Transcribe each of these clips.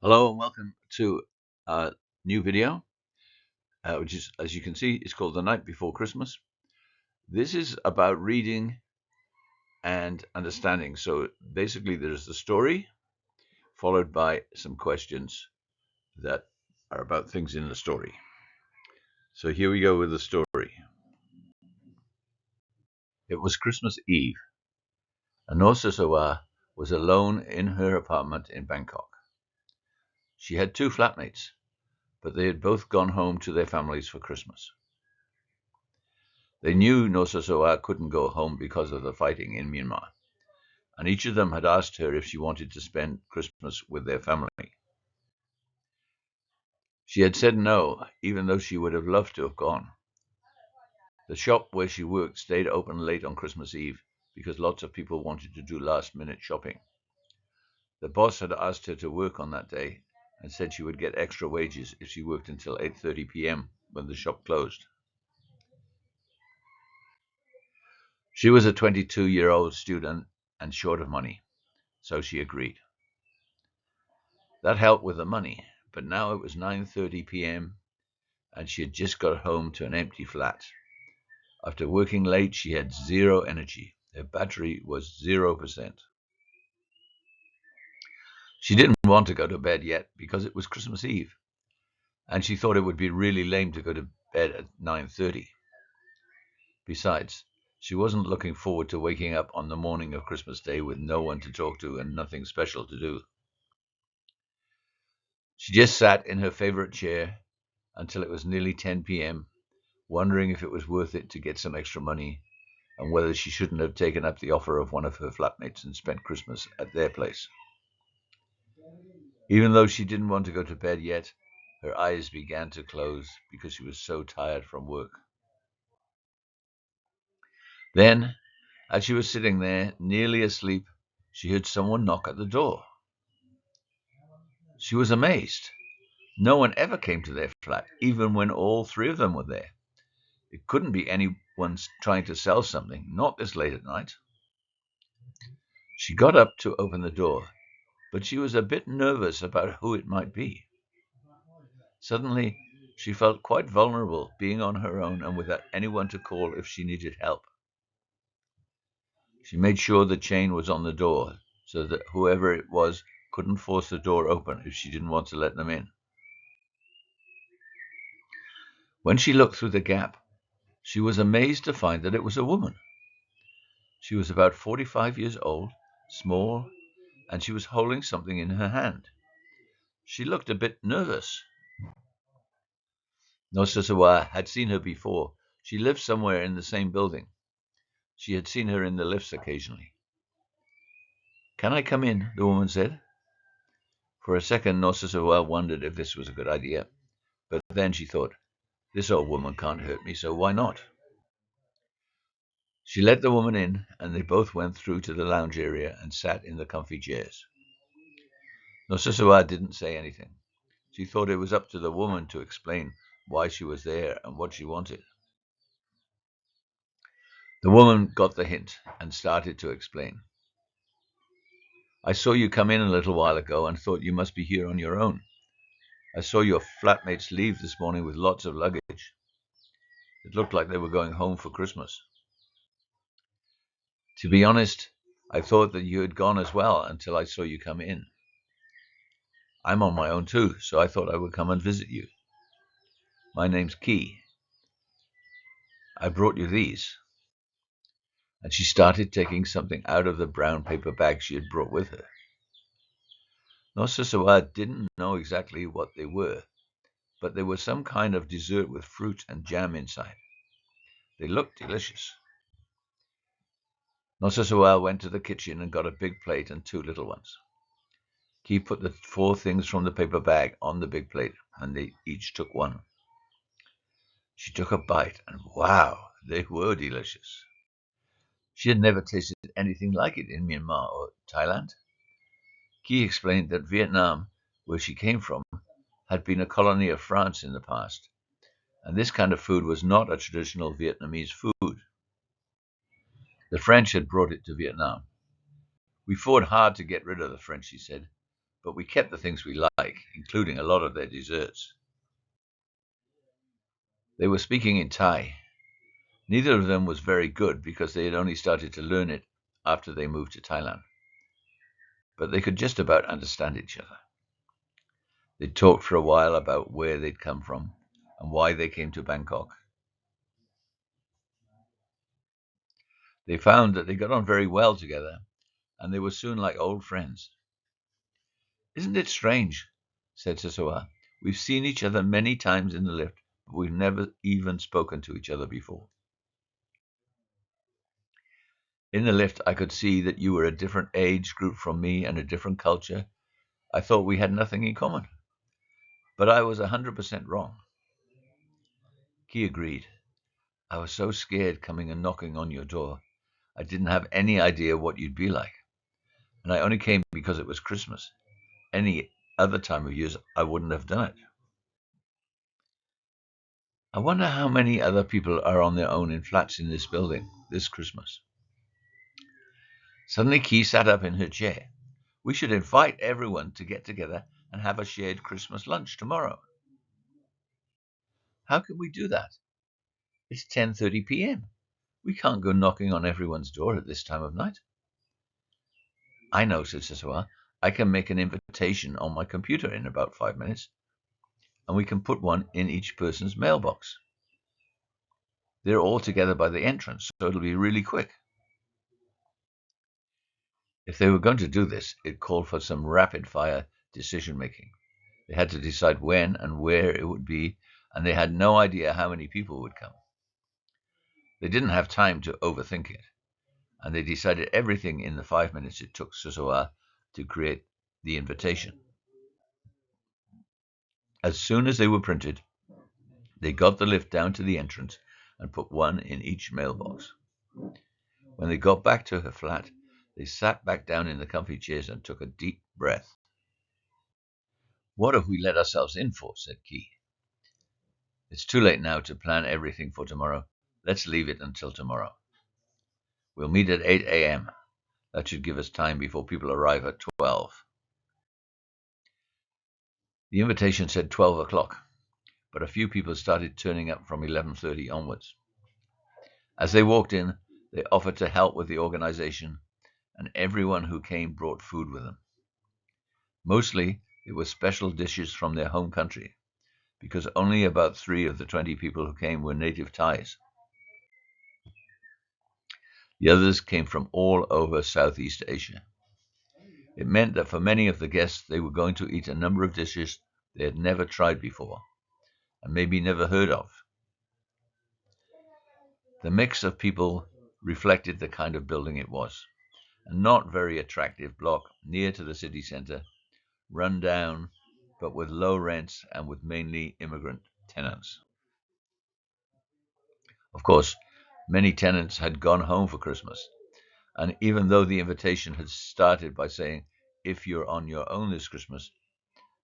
Hello and welcome to a new video, which is, as you can see, it's called The Night Before Christmas. This is about reading and understanding. So basically there's the story followed by some questions that are about things in the story. So here we go with the story. It was Christmas Eve, and Nosasawa was alone in her apartment in Bangkok. She had two flatmates, but they had both gone home to their families for Christmas. They knew Nosasawa couldn't go home because of the fighting in Myanmar, and each of them had asked her if she wanted to spend Christmas with their family. She had said no, even though she would have loved to have gone. The shop where she worked stayed open late on Christmas Eve because lots of people wanted to do last-minute shopping. The boss had asked her to work on that day and said she would get extra wages if she worked until 8:30 p.m. when the shop closed. She was a 22-year-old student and short of money, so she agreed. That helped with the money, but now it was 9:30 p.m. and she had just got home to an empty flat. After working late, she had zero energy. Her battery was 0%. She didn't want to go to bed yet because it was Christmas Eve, and she thought it would be really lame to go to bed at 9:30. Besides, she wasn't looking forward to waking up on the morning of Christmas Day with no one to talk to and nothing special to do. She just sat in her favorite chair until it was nearly 10 p.m., wondering if it was worth it to get some extra money and whether she shouldn't have taken up the offer of one of her flatmates and spent Christmas at their place. Even though she didn't want to go to bed yet, her eyes began to close because she was so tired from work. Then, as she was sitting there, nearly asleep, she heard someone knock at the door. She was amazed. No one ever came to their flat, even when all three of them were there. It couldn't be anyone trying to sell something, not this late at night. She got up to open the door, but she was a bit nervous about who it might be. Suddenly, she felt quite vulnerable being on her own and without anyone to call if she needed help. She made sure the chain was on the door so that whoever it was couldn't force the door open if she didn't want to let them in. When she looked through the gap, she was amazed to find that it was a woman. She was about 45 years old, small, and she was holding something in her hand. She looked a bit nervous. Nosasawa had seen her before. She lived somewhere in the same building. She had seen her in the lifts occasionally. "Can I come in?" the woman said. For a second, Nosasawa wondered if this was a good idea, but then she thought, this old woman can't hurt me, so why not? She let the woman in, and they both went through to the lounge area and sat in the comfy chairs. Nosasawa didn't say anything. She thought it was up to the woman to explain why she was there and what she wanted. The woman got the hint and started to explain. "I saw you come in a little while ago and thought you must be here on your own. I saw your flatmates leave this morning with lots of luggage. It looked like they were going home for Christmas. To be honest, I thought that you had gone as well until I saw you come in. I'm on my own too, so I thought I would come and visit you. My name's Key. I brought you these." And she started taking something out of the brown paper bag she had brought with her. Nosasawa didn't know exactly what they were, but they were some kind of dessert with fruit and jam inside. They looked delicious. Nosasawa went to the kitchen and got a big plate and two little ones. Key put the four things from the paper bag on the big plate, and they each took one. She took a bite, and wow, they were delicious. She had never tasted anything like it in Myanmar or Thailand. Key explained that Vietnam, where she came from, had been a colony of France in the past, and this kind of food was not a traditional Vietnamese food. The French had brought it to Vietnam. "We fought hard to get rid of the French," she said, but we kept the things we like, including a lot of their desserts. They were speaking in Thai. Neither of them was very good because they had only started to learn it after they moved to Thailand, but they could just about understand each other. They talked for a while about where they'd come from and why they came to Bangkok. They found that they got on very well together, and they were soon like old friends. "Isn't it strange?" said Siswa. "We've seen each other many times in the lift, but we've never even spoken to each other before." In the lift, I could see that you were a different age group from me and a different culture. I thought we had nothing in common, but I was 100% wrong. Key agreed. "I was so scared coming and knocking on your door. I didn't have any idea what you'd be like, and I only came because it was Christmas. Any other time of year, I wouldn't have done it." "I wonder how many other people are on their own in flats in this building this Christmas." Suddenly Key sat up in her chair. "We should invite everyone to get together and have a shared Christmas lunch tomorrow." "How can we do that? It's 10:30 p.m. We can't go knocking on everyone's door at this time of night." "I know," said Siswa. "I can make an invitation on my computer in about 5 minutes, and we can put one in each person's mailbox. They're all together by the entrance, so it'll be really quick." If they were going to do this, it called for some rapid-fire decision-making. They had to decide when and where it would be, and they had no idea how many people would come. They didn't have time to overthink it, and they decided everything in the 5 minutes it took Siswa to create the invitation. As soon as they were printed, they got the lift down to the entrance and put one in each mailbox. When they got back to her flat, they sat back down in the comfy chairs and took a deep breath. "What have we let ourselves in for?" said Key. "It's too late now to plan everything for tomorrow. Let's leave it until tomorrow. We'll meet at 8 a.m. That should give us time before people arrive at 12. The invitation said 12 o'clock, but a few people started turning up from 11:30 onwards. As they walked in, they offered to help with the organization, and everyone who came brought food with them. Mostly, it was special dishes from their home country, because only about 3 of the 20 people who came were native Thais. The others came from all over Southeast Asia. It meant that for many of the guests, they were going to eat a number of dishes they had never tried before, and maybe never heard of. The mix of people reflected the kind of building it was. A not very attractive block near to the city center, run down, but with low rents and with mainly immigrant tenants. Of course, many tenants had gone home for Christmas, and even though the invitation had started by saying, "If you're on your own this Christmas,"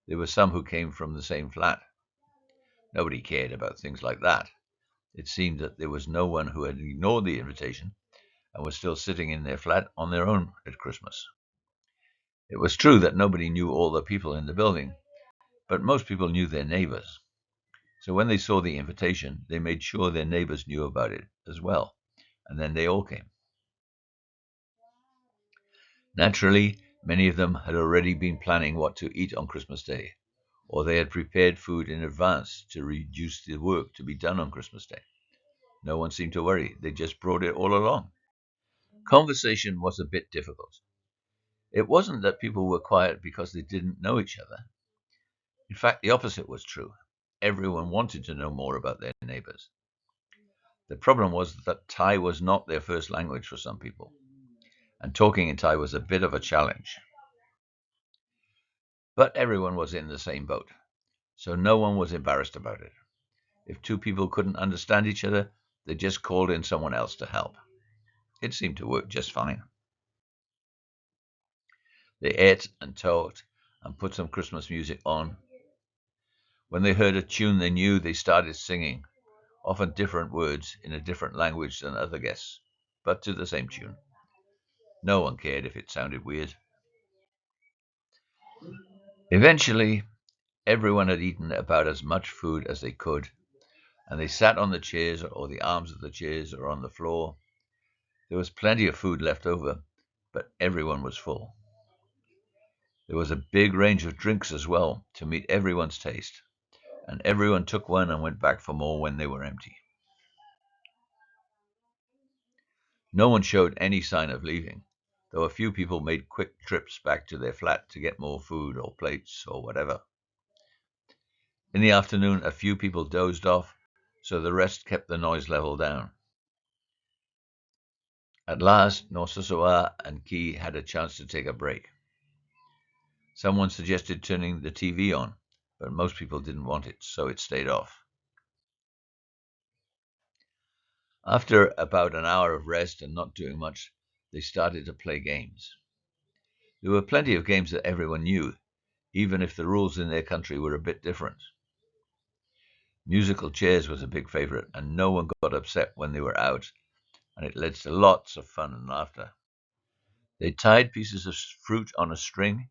there were some who came from the same flat. Nobody cared about things like that. It seemed that there was no one who had ignored the invitation and was still sitting in their flat on their own at Christmas. It was true that nobody knew all the people in the building, but most people knew their neighbors. So when they saw the invitation, they made sure their neighbors knew about it as well, and then they all came. Naturally, many of them had already been planning what to eat on Christmas Day, or they had prepared food in advance to reduce the work to be done on Christmas Day. No one seemed to worry. They just brought it all along. Conversation was a bit difficult. It wasn't that people were quiet because they didn't know each other. In fact, the opposite was true. Everyone wanted to know more about their neighbors. The problem was that Thai was not their first language for some people, and talking in Thai was a bit of a challenge. But everyone was in the same boat, so no one was embarrassed about it. If two people couldn't understand each other, they just called in someone else to help. It seemed to work just fine. They ate and talked and put some Christmas music on. When they heard a tune they knew, they started singing, often different words in a different language than other guests, but to the same tune. No one cared if it sounded weird. Eventually, everyone had eaten about as much food as they could, and they sat on the chairs or the arms of the chairs or on the floor. There was plenty of food left over, but everyone was full. There was a big range of drinks as well to meet everyone's taste, and everyone took one and went back for more when they were empty. No one showed any sign of leaving, though a few people made quick trips back to their flat to get more food or plates or whatever. In the afternoon, a few people dozed off, so the rest kept the noise level down. At last, Nosusawa and Ki had a chance to take a break. Someone suggested turning the TV on, but most people didn't want it, so it stayed off. After about an hour of rest and not doing much, they started to play games. There were plenty of games that everyone knew, even if the rules in their country were a bit different. Musical chairs was a big favorite, and no one got upset when they were out, and it led to lots of fun and laughter. They tied pieces of fruit on a string,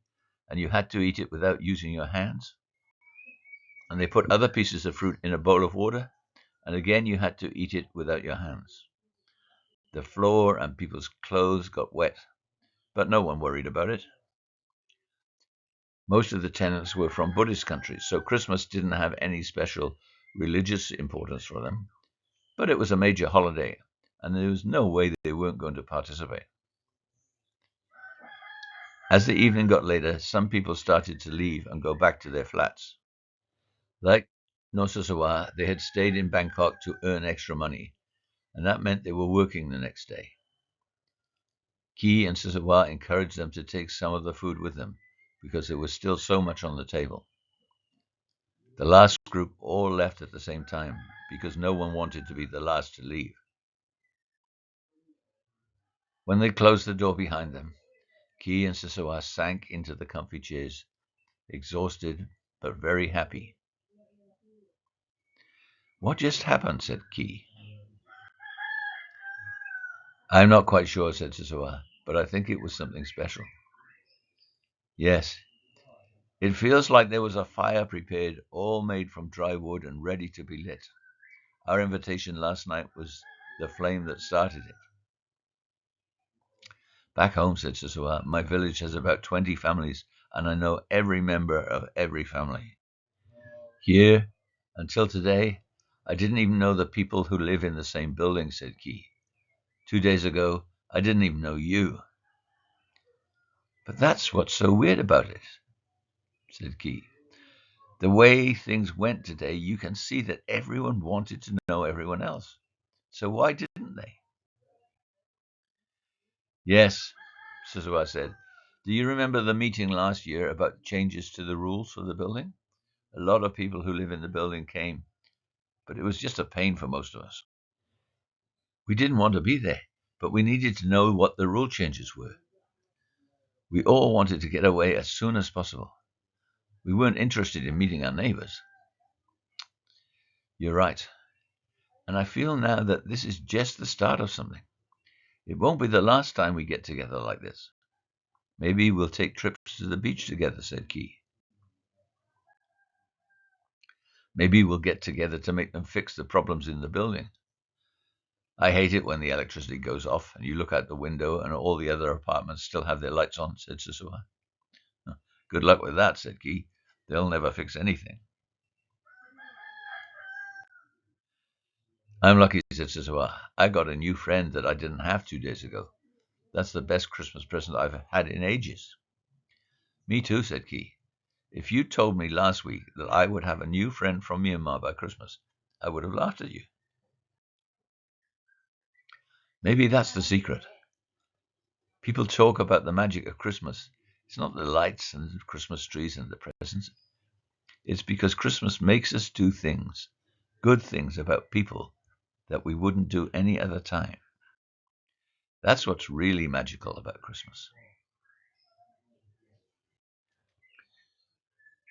and you had to eat it without using your hands. And they put other pieces of fruit in a bowl of water, and again you had to eat it without your hands. The floor and people's clothes got wet, but no one worried about it. Most of the tenants were from Buddhist countries, so Christmas didn't have any special religious importance for them. But it was a major holiday, and there was no way they weren't going to participate. As the evening got later, some people started to leave and go back to their flats. Like Nosusawa, they had stayed in Bangkok to earn extra money, and that meant they were working the next day. Ki and Susawa encouraged them to take some of the food with them, because there was still so much on the table. The last group all left at the same time, because no one wanted to be the last to leave. When they closed the door behind them, Ki and Susawa sank into the comfy chairs, exhausted but very happy. "What just happened?" said Ki. "I'm not quite sure," said Susawa, "but I think it was something special." "Yes, it feels like there was a fire prepared, all made from dry wood and ready to be lit. Our invitation last night was the flame that started it." "Back home," said Susawa, "my village has about 20 families, and I know every member of every family. Here, until today, I didn't even know the people who live in the same building," said Ki. "2 days ago, I didn't even know you." "But that's what's so weird about it," said Ki. "The way things went today, you can see that everyone wanted to know everyone else. So why didn't they?" "Yes," Susawa said. "Do you remember the meeting last year about changes to the rules for the building? A lot of people who live in the building came, but it was just a pain for most of us. We didn't want to be there, but we needed to know what the rule changes were. We all wanted to get away as soon as possible. We weren't interested in meeting our neighbors." "You're right. And I feel now that this is just the start of something. It won't be the last time we get together like this. Maybe we'll take trips to the beach together," said Ki. "Maybe we'll get together to make them fix the problems in the building. I hate it when the electricity goes off and you look out the window and all the other apartments still have their lights on," said Susawa. "Good luck with that," said Ki. "They'll never fix anything." "I'm lucky," said Susawa. "I got a new friend that I didn't have 2 days ago. That's the best Christmas present I've had in ages." "Me too," said Ki. "If you told me last week that I would have a new friend from Myanmar by Christmas, I would have laughed at you." Maybe that's the secret. People talk about the magic of Christmas. It's not the lights and Christmas trees and the presents. It's because Christmas makes us do things, good things about people that we wouldn't do any other time. That's what's really magical about Christmas.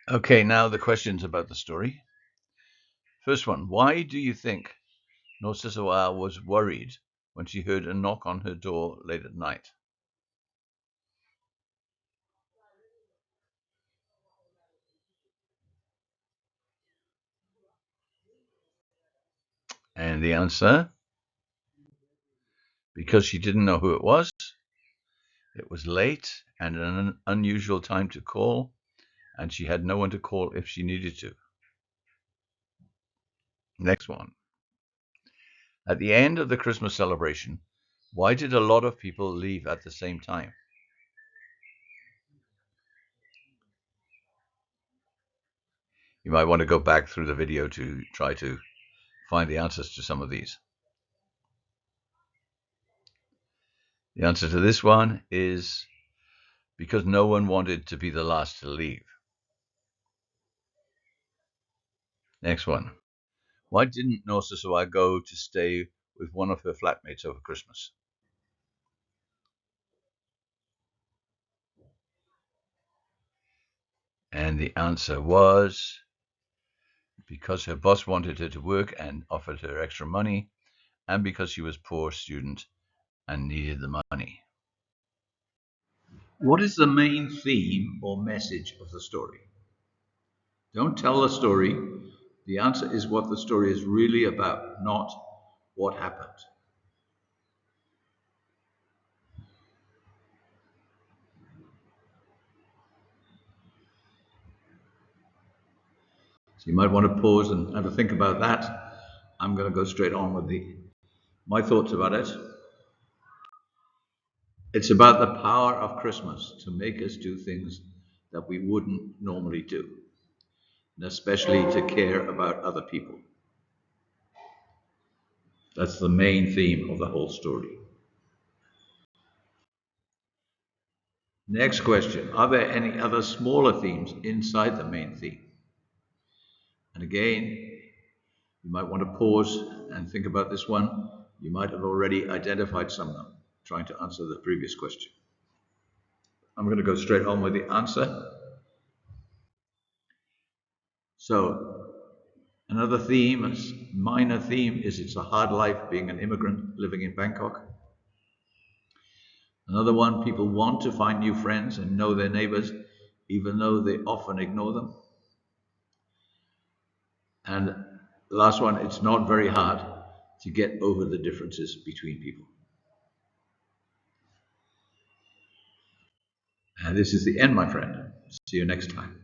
Okay, now the questions about the story. First one, why do you think Nosisawa was worried when she heard a knock on her door late at night? And the answer, because she didn't know who it was late and an unusual time to call, and she had no one to call if she needed to. Next one. At the end of the Christmas celebration, why did a lot of people leave at the same time? You might want to go back through the video to try to find the answers to some of these. The answer to this one is because no one wanted to be the last to leave. Next one. Why didn't Nosasawa go to stay with one of her flatmates over Christmas? And the answer was because her boss wanted her to work and offered her extra money, and because she was a poor student and needed the money. What is the main theme or message of the story? Don't tell the story. The answer is what the story is really about, not what happened. So you might want to pause and have a think about that. I'm going to go straight on with my thoughts about it. It's about the power of Christmas to make us do things that we wouldn't normally do, and especially to care about other people. That's the main theme of the whole story. Next question. Are there any other smaller themes inside the main theme? And again, you might want to pause and think about this one. You might have already identified some of them, trying to answer the previous question. I'm going to go straight on with the answer. So, another theme, a minor theme, is it's a hard life being an immigrant living in Bangkok. Another one, people want to find new friends and know their neighbors, even though they often ignore them. And the last one, it's not very hard to get over the differences between people. And this is the end, my friend. See you next time.